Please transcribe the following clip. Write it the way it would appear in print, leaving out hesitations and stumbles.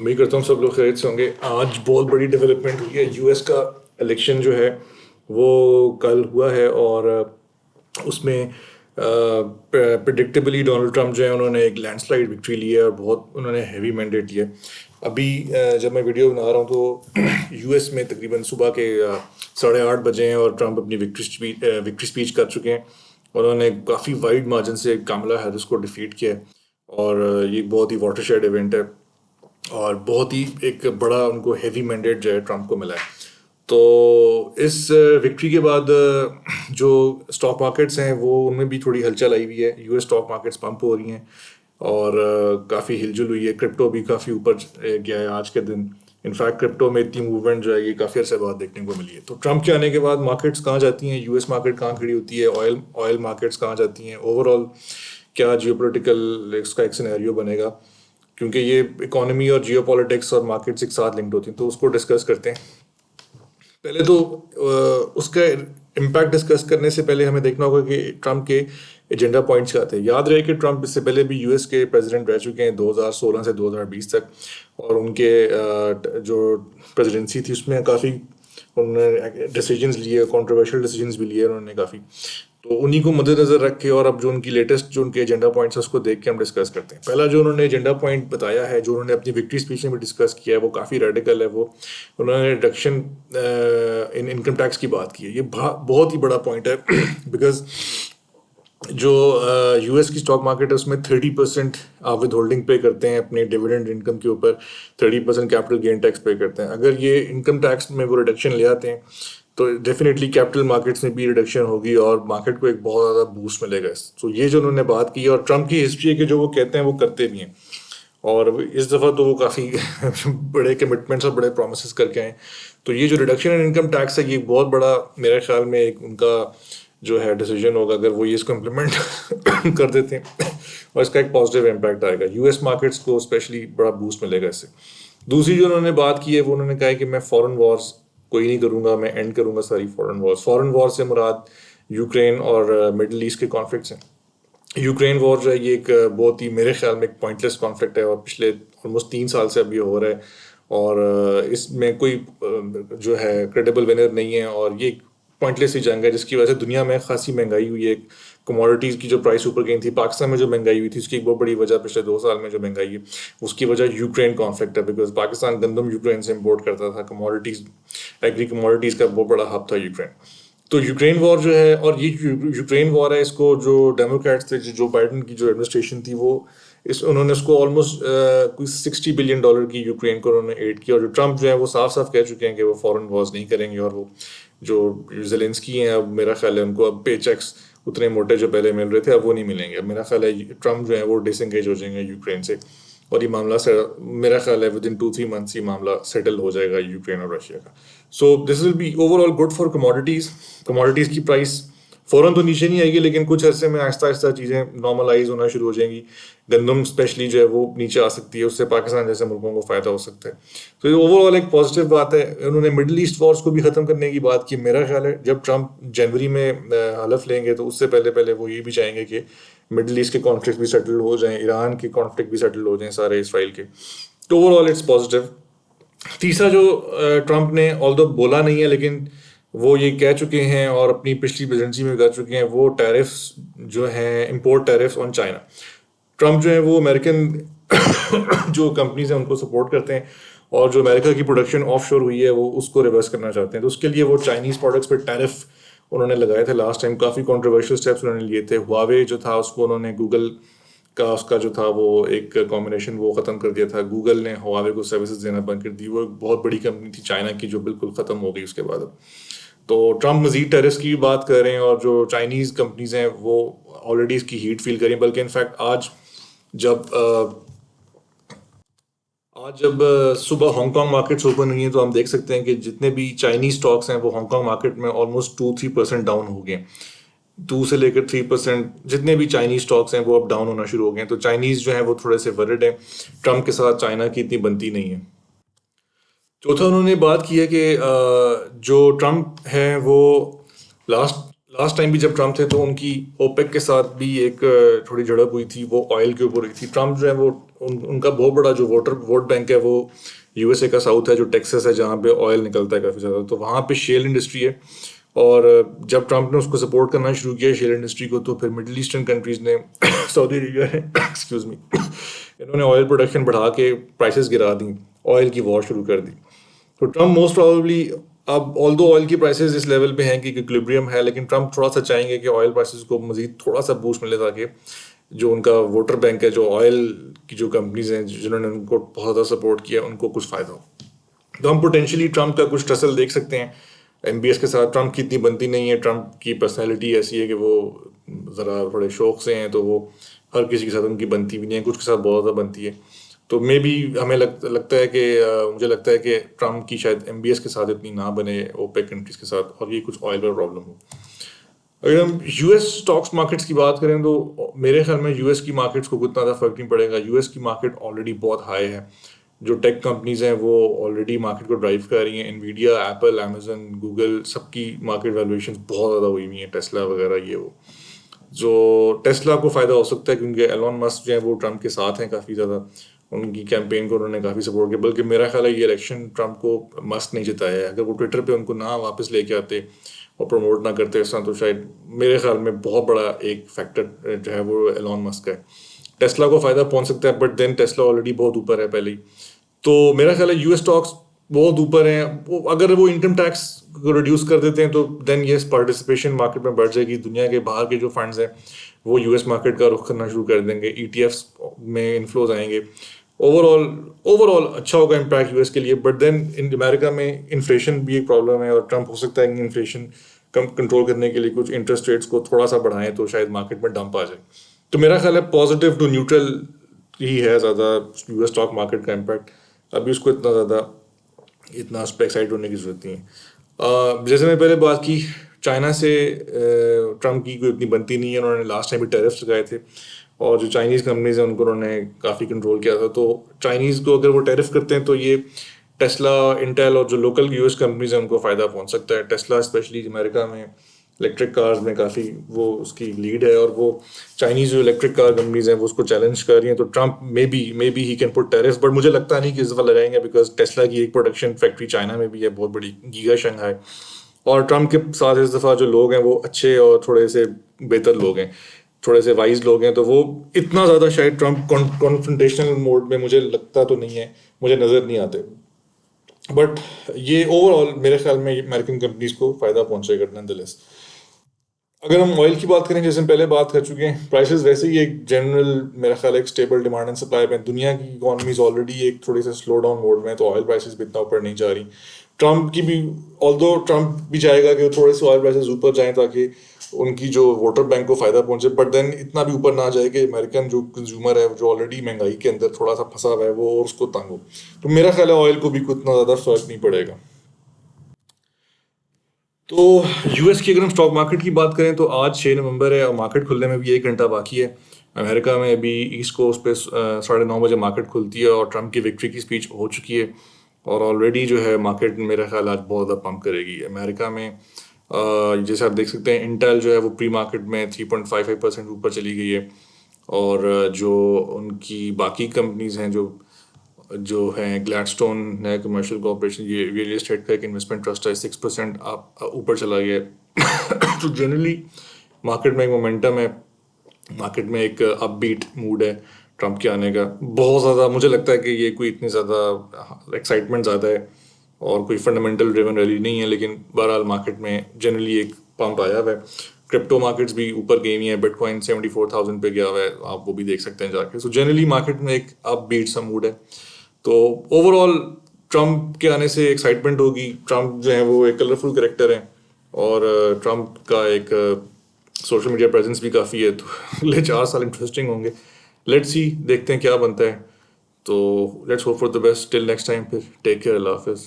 उम्मीद करता हूँ सब लोग खैरियत से होंगे। आज बहुत बड़ी डेवलपमेंट हुई है। यूएस का इलेक्शन जो है वो कल हुआ है और उसमें प्रिडिक्टेबली डोनाल्ड ट्रम्प जो है उन्होंने एक लैंडस्लाइड विक्ट्री ली है और बहुत उन्होंने हैवी मैंडेट लिया। अभी जब मैं वीडियो बना रहा हूँ तो यूएस में तकरीबन सुबह के 8:30 बजे हैं और ट्रम्प अपनी विक्ट्री स्पीच कर चुके हैं। उन्होंने काफ़ी वाइड मार्जिन से कमला हैरिस को डिफीट किया है और ये बहुत ही वाटरशेड इवेंट है और बहुत ही एक बड़ा उनको हैवी मैंडेट जो है ट्रम्प को मिला है। तो इस विक्ट्री के बाद जो स्टॉक मार्केट्स हैं वो उनमें भी थोड़ी हलचल आई हुई है। यूएस स्टॉक मार्केट्स पंप हो रही हैं और काफ़ी हिलजुल हुई है। क्रिप्टो भी काफ़ी ऊपर गया है आज के दिन। इनफैक्ट क्रिप्टो में इतनी मूवमेंट जो है ये काफ़ी अर्से बाद देखने को मिली है। तो ट्रम्प के आने के बाद मार्केट्स कहाँ जाती हैं, यूएस मार्केट कहाँ खड़ी होती है, ऑयल मार्केट्स कहाँ जाती हैं, ओवरऑल क्या जियोपॉलिटिकल इसका एक सिनेरियो बनेगा, क्योंकि ये इकोनॉमी और जियोपॉलिटिक्स और मार्केट्स एक साथ लिंक्ड होती हैं। तो उसको डिस्कस करते हैं। पहले तो उसका इम्पैक्ट डिस्कस करने से पहले हमें देखना होगा कि ट्रम्प के एजेंडा पॉइंट्स क्या थे। याद रहे कि ट्रम्प इससे पहले भी यूएस के प्रेसिडेंट रह चुके हैं 2016 से 2020 तक और उनके जो प्रेसिडेंसी थी उसमें काफ़ी उन्होंने डिसीजंस लिए, कंट्रोवर्शियल डिसीजंस भी लिए उन्होंने काफ़ी। तो उन्हीं को मद्देनजर रख के और अब जो उनकी लेटेस्ट जो उनके एजेंडा पॉइंट्स है उसको देख के हम डिस्कस करते हैं। पहला जो उन्होंने एजेंडा पॉइंट बताया है, जो उन्होंने अपनी विक्ट्री स्पीच में भी डिस्कस किया है, वो काफ़ी रेडिकल है। वो उन्होंने रिडक्शन इन इनकम टैक्स की बात की है। ये बहुत ही बड़ा पॉइंट है बिकॉज जो यूएस की स्टॉक मार्केट है उसमें 30% आप विद होल्डिंग पे करते हैं अपने डिविडेंड इनकम के ऊपर, 30% कैपिटल गेन टैक्स पे करते हैं। अगर ये इनकम टैक्स में वो रिडक्शन ले आते हैं तो डेफिनेटली कैपिटल मार्केट्स में भी रिडक्शन होगी और मार्केट को एक बहुत ज़्यादा बूस्ट मिलेगा। तो ये जो उन्होंने बात की और ट्रम्प की हिस्ट्री है कि जो वो कहते हैं वो करते भी हैं और इस दफ़ा तो वो काफ़ी बड़े कमिटमेंट्स और बड़े प्रोमिस करके आए। तो ये जो रिडक्शन इन इनकम टैक्स है ये बहुत बड़ा मेरे ख्याल में एक उनका जो है डिसीजन होगा अगर वो ये इसको इम्प्लीमेंट कर देते हैं और इसका एक पॉजिटिव इम्पैक्ट आएगा। यूएस मार्केट्स को स्पेशली बड़ा बूस्ट मिलेगा इससे। दूसरी जो उन्होंने बात की है वो उन्होंने कहा है कि मैं फॉरेन वॉर्स कोई नहीं करूँगा, मैं एंड करूँगा सारी फॉरेन वॉर्स। फॉरेन वॉर से मुराद यूक्रेन और मिडल ईस्ट के कॉन्फ्लिक्ट्स हैं। यूक्रेन वॉर जो है ये एक बहुत ही मेरे ख्याल में एक पॉइंटलेस कॉन्फ्लिक्ट है और पिछले ऑलमोस्ट 3 साल से अब ये हो रहा है और इसमें कोई जो है क्रेडिबल विनर नहीं है और ये पॉइंटलेस ही जंग है जिसकी वजह से दुनिया में खासी महंगाई हुई है। कमोडिटीज़ की जो प्राइस ऊपर गई थी, पाकिस्तान में जो महंगाई हुई थी उसकी एक बहुत बड़ी वजह पिछले 2 साल में जो महंगाई है उसकी वजह यूक्रेन कॉन्फ्लिक्ट है। बिकॉज पाकिस्तान गंदम यूक्रेन से इम्पोर्ट करता था, कमोडिटीज़ एग्री कमोडिटीज़ का बहुत बड़ा हब था यूक्रेन। तो यूक्रेन वॉर जो है और ये यूक्रेन वॉर है, इसको जो डेमोक्रेट्स थे, जो बाइडन की जो एडमिनिस्ट्रेशन थी वो उन्होंने उसको ऑलमोस्ट कोई $60 बिलियन की यूक्रेन को उन्होंने एड किया। और जो ट्रम्प जो है वो साफ साफ कह चुके हैं कि वो फॉरेन वॉर्स नहीं करेंगे और वो जो ज़ेलेंस्की हैं अब मेरा ख्याल है उनको अब पे चेक्स उतने मोटे जो पहले मिल रहे थे अब वो नहीं मिलेंगे। अब मेरा ख्याल है ट्रम्प जो है वो डिसंगेज हो जाएंगे यूक्रेन से और ये मामला मेरा ख्याल है विद इन 2-3 मंथ्स ये मामला सेटल हो जाएगा यूक्रेन और रशिया का। So this will be overall good for commodities की प्राइस फ़ौरन तो नीचे नहीं आएगी लेकिन कुछ अरसे में आहिस्ता आहिस्ता चीज़ें नॉर्मलाइज होना शुरू हो जाएंगी। गंदम स्पेशली जो है वो नीचे आ सकती है, उससे पाकिस्तान जैसे मुल्कों को फ़ायदा हो सकता है। तो ये ओवरऑल एक पॉजिटिव बात है। उन्होंने मिडल ईस्ट वॉर्स को भी ख़त्म करने की बात की। मेरा ख्याल है जब ट्रम्प जनवरी में हलफ लेंगे तो उससे पहले पहले वो ये भी चाहेंगे कि मिडल ईस्ट के कॉन्फ्लिक्ट भी सेटल हो जाएं, ईरान के कॉन्फ्लिक्ट भी सेटल हो जाएं, सारे इसराइल के। तो ओवरऑल इट्स पॉजिटिव। तीसरा जो ट्रम्प ने ऑल्दो बोला नहीं है लेकिन वो ये कह चुके हैं और अपनी पिछली प्रेसिडेंसी में कर चुके हैं, वो टैरिफ्स जो हैं, import tariffs on China. Trump जो है वो अमेरिकन जो कंपनीज हैं उनको सपोर्ट करते हैं और जो अमेरिका की प्रोडक्शन ऑफशोर हुई है वो उसको रिवर्स करना चाहते हैं। तो उसके लिए वो चाइनीज़ प्रोडक्ट्स पर टैरिफ उन्होंने लगाए थे लास्ट टाइम। काफ़ी कॉन्ट्रोवर्शियल स्टेप्स उन्होंने लिए थे। हुआवे जो था उसको उन्होंने गूगल का उसका जो था वो एक कॉम्बिनेशन वो ख़त्म कर दिया था। गूगल ने हुआवे को सर्विसेज देना बंद कर दी। वो एक बहुत बड़ी कंपनी थी चाइना की जो बिल्कुल ख़त्म हो गई उसके बाद। तो ट्रम्प मजीद टैरिफ्स की बात कर रहे हैं और जो चाइनीज़ कंपनीज हैं वो ऑलरेडी इसकी हीट फील करें। बल्कि इनफैक्ट आज जब सुबह हांगकांग मार्केट्स ओपन हुई हैं तो हम देख सकते हैं कि जितने भी चाइनीज स्टॉक्स हैं वो हांगकांग मार्केट में ऑलमोस्ट 2-3% डाउन हो गए। 2 से लेकर 3% जितने भी चाइनीज स्टॉक्स हैं वो अब डाउन होना शुरू हो गए हैं। तो चाइनीज जो है वो थोड़े से वरिड हैं। ट्रम्प के साथ चाइना की इतनी बनती नहीं है। चौथा उन्होंने बात की है कि जो ट्रम्प है वो लास्ट टाइम भी जब ट्रम्प थे तो उनकी ओपेक के साथ भी एक थोड़ी झड़प हुई थी, वो ऑयल के ऊपर हुई थी। ट्रम्प जो है वो उनका बहुत बड़ा जो वोट बैंक है वो यूएसए का साउथ है, जो टेक्सास है, जहाँ पे ऑयल निकलता है काफ़ी ज़्यादा, तो वहाँ पे शेल इंडस्ट्री है। और जब ट्रम्प ने उसको सपोर्ट करना शुरू किया शेल इंडस्ट्री को, तो फिर मिडिल ईस्टर्न कंट्रीज ने सऊदी अरेबिया ने एक्सक्यूज मी इन्होंने ऑयल प्रोडक्शन बढ़ा के प्राइसेस गिरा दी, ऑयल की वॉर शुरू कर दी। तो ट्रम्प मोस्ट प्रोबेबली, अब ऑल्दो ऑयल की प्राइसेस इस लेवल पे हैं कि इक्विलिब्रियम है, लेकिन ट्रम्प थोड़ा सा चाहेंगे कि ऑयल प्राइसेस को मजीद थोड़ा सा बूस्ट मिले, ताकि जो उनका वोटर बैंक है, जो ऑयल की जो कंपनीज हैं जिन्होंने उनको बहुत ज़्यादा सपोर्ट किया, उनको कुछ फ़ायदा हो। तो हम पोटेंशियली ट्रम्प का कुछ टसल देख सकते हैं एमबीएस के साथ। ट्रम्प की इतनी बनती नहीं है, ट्रम्प की पर्सनैलिटी ऐसी है कि वो ज़रा थोड़े शौक से हैं, तो वो हर किसी के साथ उनकी बनती भी नहीं है, कुछ के साथ बहुत ज़्यादा बनती है। तो मे बी हमें लगता है कि मुझे लगता है कि ट्रम्प की शायद एमबीएस के साथ इतनी ना बने ओपेक कंट्रीज के साथ, और ये कुछ ऑयल पर प्रॉब्लम हो। अगर हम यूएस स्टॉक्स मार्केट्स की बात करें तो मेरे ख्याल में यूएस की मार्केट्स को उतना ज़्यादा फर्क नहीं पड़ेगा। यूएस की मार्केट ऑलरेडी बहुत हाई है, जो टेक कंपनीज हैं वो ऑलरेडी मार्केट को ड्राइव कर रही हैं। एनवीडिया, एप्पल, अमेजन, गूगल, सबकी मार्केट वैल्यूएशंस बहुत ज़्यादा हुई हुई हैं, टेस्ला वगैरह ये वो। जो टेस्ला को फ़ायदा हो सकता है क्योंकि एलॉन मस्क जो है वो ट्रम्प के साथ हैं काफ़ी ज़्यादा, उनकी कैंपेन को उन्होंने काफ़ी सपोर्ट किया। बल्कि मेरा ख्याल है ये इलेक्शन ट्रम्प को मस्क नहीं जिताया है। अगर वो ट्विटर पे उनको ना वापस लेके आते और प्रमोट ना करते इस तरह, तो शायद मेरे ख्याल में बहुत बड़ा एक फैक्टर जो है वो एलॉन मस्क है। टेस्ला को फ़ायदा पहुंच सकता है, बट देन टेस्ला ऑलरेडी बहुत ऊपर है पहले ही। तो मेरा ख्याल है यूएस स्टॉक्स बहुत ऊपर हैं। वो अगर वो इनकम टैक्स को रिड्यूस कर देते हैं तो देन येस पार्टिसिपेशन मार्केट में बढ़ जाएगी। दुनिया के बाहर के जो फंड्स हैं वो यूएस मार्केट का रुख करना शुरू कर देंगे, ईटीएफ्स में इन्फ्लोज आएंगे। ओवरऑल ओवरऑल अच्छा होगा इम्पैक्ट यूएस के लिए। बट देन इन अमेरिका में इन्फ्लेशन भी एक प्रॉब्लम है, और ट्रम्प हो सकता है कि इन्फ्लेशन कम कंट्रोल करने के लिए कुछ इंटरेस्ट रेट्स को थोड़ा सा बढ़ाएं, तो शायद मार्केट में डंप आ जाए। तो मेरा ख्याल है पॉजिटिव टू न्यूट्रल ही है ज़्यादा यूएस स्टॉक मार्केट का इम्पैक्ट। अभी उसको इतना उस पर एक्साइट होने की ज़रूरत नहीं है। जैसे मैं पहले बात की, चाइना से ट्रम्प की कोई इतनी बनती नहीं है। उन्होंने लास्ट टाइम भी टैरिफ्स लगाए थे, और जो चाइनीज़ कंपनीज हैं उनको उन्होंने काफ़ी कंट्रोल किया था। तो चाइनीज़ को अगर वो टैरिफ करते हैं तो ये टेस्ला, इंटेल और जो लोकल यूएस कंपनीज हैं उनको फ़ायदा पहुंच सकता है। टेस्ला स्पेशली अमेरिका में इलेक्ट्रिक कार्स में काफ़ी वो उसकी लीड है, और वो चाइनीज़ जो इलेक्ट्रिक कार कंपनीज हैं वो उसको चैलेंज कर रही हैं। तो Trump may be he can put tariff, but मुझे लगता नहीं कि इस दफ़ा लगाएंगे, बिकॉज टेस्ला की एक प्रोडक्शन फैक्ट्री चाइना में भी है, बहुत बड़ी, गीगा शंघाई। और ट्रम्प के साथ इस दफ़ा जो लोग हैं वो अच्छे और थोड़े से बेहतर लोग हैं, थोड़े से वाइज लोग हैं। तो वो इतना ज़्यादा शायद ट्रम्प कॉन्फ्रंटेशनल मोड में मुझे लगता तो नहीं है, मुझे नज़र नहीं आते। बट ये ओवरऑल मेरे ख्याल में अमेरिकन कंपनीज को फ़ायदा पहुंचेगा नॉनदलेस। अगर हम ऑयल की बात करें, जैसे हम पहले बात कर चुके हैं, प्राइसेस वैसे ही एक जनरल मेरा ख्याल एक स्टेबल डिमांड एंड सप्लाई में। दुनिया की इकोनॉमीज ऑलरेडी एक थोड़ी सा स्लो डाउन मोड में है, तो ऑयल प्राइसेस भी इतना ऊपर नहीं जा रही। ट्रम्प की भी, ऑल्दो ट्रम्प भी चाहेगा कि थोड़े से ऑयल प्राइसेस ऊपर जाएं ताकि उनकी जो वोटर बैंक को फायदा पहुंचे, बट देन इतना भी ऊपर ना जाए कि अमेरिकन जो कंज्यूमर है जो ऑलरेडी महंगाई के अंदर थोड़ा सा फंसा हुआ है वो और उसको तंग हो। तो मेरा ख्याल है ऑयल को भी उतना ज़्यादा फर्क नहीं पड़ेगा। तो यूएस की अगर हम स्टॉक मार्केट की बात करें तो आज 6 नवंबर है और मार्केट खुलने में भी 1 घंटा बाकी है। अमेरिका में अभी ईस्ट कोस्ट पे 9:30 बजे मार्केट खुलती है, और ट्रम्प की विक्ट्री की स्पीच हो चुकी है, और ऑलरेडी जो है मार्केट मेरा ख्याल आज बहुत ज़्यादा पंप करेगी अमेरिका में। जैसे आप देख सकते हैं इंटेल जो है वो प्री मार्केट में 3.55% ऊपर चली गई है, और जो उनकी बाकी कंपनीज हैं जो जो हैं ग्लैडस्टोन है कमर्शियल कॉर्पोरेशन, ये रियल एस्टेट का एक इन्वेस्टमेंट ट्रस्ट है, 6% आप ऊपर चला गया है। तो जनरली मार्केट में एक मोमेंटम है, मार्केट में एक अपबीट मूड है ट्रम्प के आने का। बहुत ज़्यादा मुझे लगता है कि ये कोई इतनी ज़्यादा एक्साइटमेंट ज़्यादा है और कोई फंडामेंटल ड्रिवन रैली नहीं है, लेकिन बहरहाल मार्केट में जनरली एक पंप आया हुआ है। क्रिप्टो मार्केट्स भी ऊपर गई हुई हैं, बिटकॉइन 74,000 पे गया हुआ है, आप वो भी देख सकते हैं जाके। सो जनरली मार्केट में एक अपबीट सा मूड है। तो ओवरऑल ट्रम्प के आने से एक्साइटमेंट होगी। ट्रम्प जो है वो एक कलरफुल करेक्टर है, और ट्रम्प का एक सोशल मीडिया प्रेजेंस भी काफ़ी है, तो अगले 4 साल इंटरेस्टिंग होंगे। लेट्स सी, देखते हैं क्या बनता है। तो let's hope for the best. Till next time, फिर टेक केयर, अल्लाह हाफिज़।